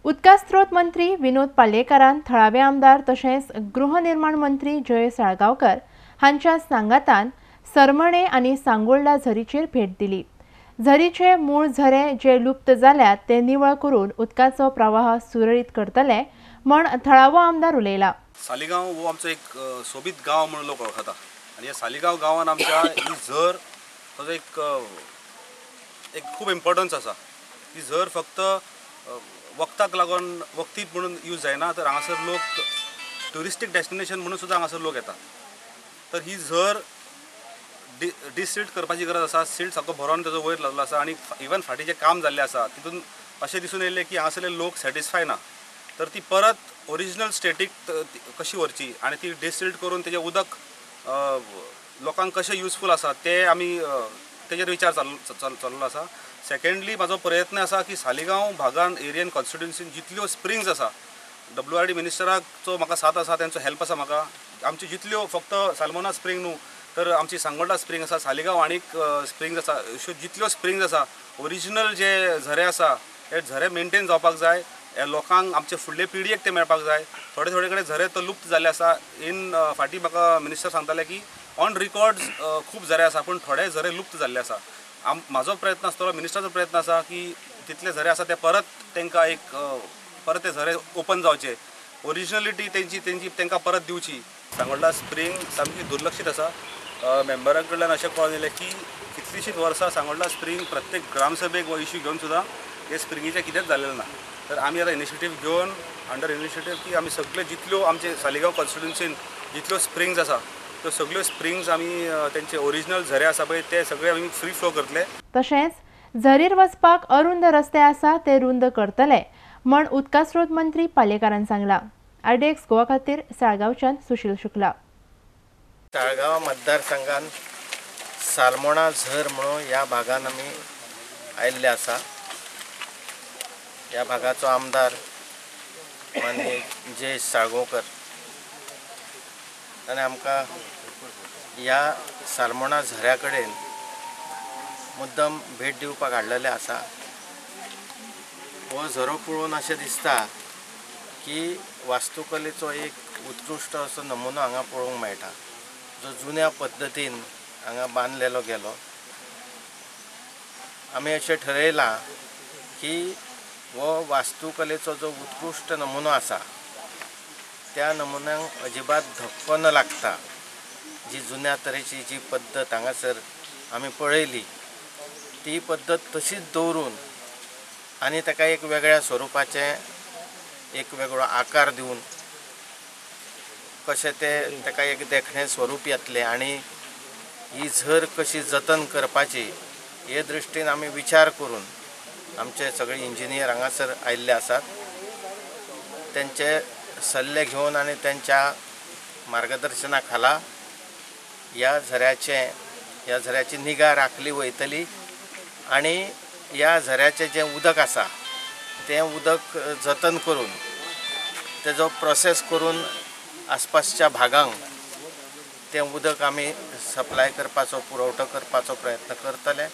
उदका स्त्रोत मंत्री विनोद पालयेकारान थळावे आमदार तशेंच गृहनिर्माण मंत्री जय साळगांवकर हांच्या सांगातान सरमणे आनी सांगोळडा झरीचेर भेट दिली। झरीचे मूळ झरे जे लुप्त जाल्यात ते निवळ करून उदकाचो प्रवाह सुरळीत करतले म्हण थळावो आमदार उलयला। सालिगांव हो आमचो एक सोबीत गांव म्हणून लोक वळखता आनी ह्या सालिगांव गांवान आमच्या ही झर ताजो एक खूब इम्पॉर्टन्स आसा। ही झर फक्त वखदाक लागून वखदीत म्हणून यूज जायना, तर हांगासर लोक ट्युरिस्टीक डेस्टिनेशन म्हणून सुद्दां हांगासर लोक येता। तर ही झर डिसिल्ट करपाची गरज आसा। सिल्ट सारको भरोन तेजो वयर लागलो आसा आनी इवन फाटीं जें काम जाल्लें आसा तितून अशें दिसून येयलें की हांगासरले लोक सॅटिस्फाय ना। तर ती परत ओरिजिनल स्टेटीक कशी व्हरची आनी ती डिसिल्ट करून तेजें उदक लोकांक कशें युजफूल आसा ते आमी तेजेर विचार चाललो आसा। सेकंडली म्हाजो प्रयत्न आसा की सालिगांव भागान एरियन कॉन्स्टिट्युएन्सीन जितल्यो स्प्रिंग्स आसा, WRD मिनिस्टराचो म्हाका साथ आसा, तेंचो हेल्प आसा म्हाका। आमची जितल्यो फक्त सालमोना स्प्रिंग न्हू तर आमची सांगोळडा स्प्रिंग आसा, सालिगांव आनीक स्प्रिंग्स आसा, अश्यो जितल्यो स्प्रिंग्स आसा ओरिजिनल जे झरे आसा हे झरे मेनटेन जावपाक जाय। लोकांक आमचे फुडले पिळगेक ते मेळपाक जाय। थोडे कडेन झरे तो लुप्त जाल्ले आसा। फाटीं म्हाका मिनिस्टर सांगताले की ऑन रिकॉर्ड खूब झरे आसा पूण थोडे झरे लुप्त जाल्ले आसा। म्हाजो प्रयत्न आसतलो, मिनिस्टराचो प्रयत्न आसा की तितले झरे आसा ते परत तांकां परत ते झरे ओपन जावचे, ओरिजिनलिटी तेंची तांकां परत दिवची। सांगोळडा स्प्रिंग सामकी दुर्लक्षीत आसा। मेंबरां कडल्यान अशें कळोन येयलें की कितलींशींच वर्सां सांगोळडा स्प्रिंग प्रत्येक ग्रामसभेक हो इश्यू घेवन सुद्दां हे स्प्रिंगेचें कितेंच जालेलें ना। तर आमी आतां इनिशिएटीव घेवन अंडर इनिशिएटीव की आमी सगळे जितल्यो आमचे सालिगांव कॉन्स्टिट्युएन्सीन जितल्यो स्प्रिंग्स आसा त्यो सगळ्यो स्प्रिंग्स आमी तेंचे ओरिजिनल झरे आसा पळय ते सगळे आमी फ्री फ्लो करतले। तशेंच झरीर वचपाक अरुंद रस्ते आसा ते रुंद करतले म्हण उदका स्त्रोत मंत्री पालयेकारान सांगला। आरडीएक्स गोवा खातीर साळगांवच्यान सुशील शुक्ला। साळगांव मतदारसंघान सालमोना झर म्हणून ह्या भागान आमी आयिल्ले आसा। ह्या भागाचो आमदार माननीय जय साळगांवकर ताणें आमकां ह्या सालमोना झऱ्या कडेन मुद्दम भेट दिवपाक हाडलेले आसा। हो झरो पळोवन अशें दिसता की वास्तुकलेचो एक उत्कृश्ट असो नमुनो हांगा पळोवंक मेळटा, जो जुन्या पद्दतीन हांगा बांदलेलो गेलो। आमी अशें ठरयलां की हो वास्तुकलेचो जो उत्कृश्ट नमुनो आसा त्या नमुन्यांक अजिबात धक्को न लागता जी जुन्या तरेची जी पद्दत हांगासर आमी पळयली ती पद्दत तशीच दवरून आनी ताका एक वेगळ्या स्वरुपाचें एक वेगळो आकार दिवन कशें ताका एक देखणें स्वरूप येतलें आनी ही झर कशी जतन करपाची हे दृश्टीन आमी विचार करून आमचे सगळे इंजिनियर हांगासर आयिल्ले आसात। तेंचे सल्ले घेवन आनी त्यांच्या मार्गदर्शना खाला ह्या झऱ्याची निगा राखली वयतली आनी ह्या झऱ्याचें जें उदक आसा तें उदक जतन करून तेजो प्रोसेस करून आसपासच्या भागांक तें उदक आमी सप्लाय करपाचो पुरवठो करपाचो प्रयत्न करतले।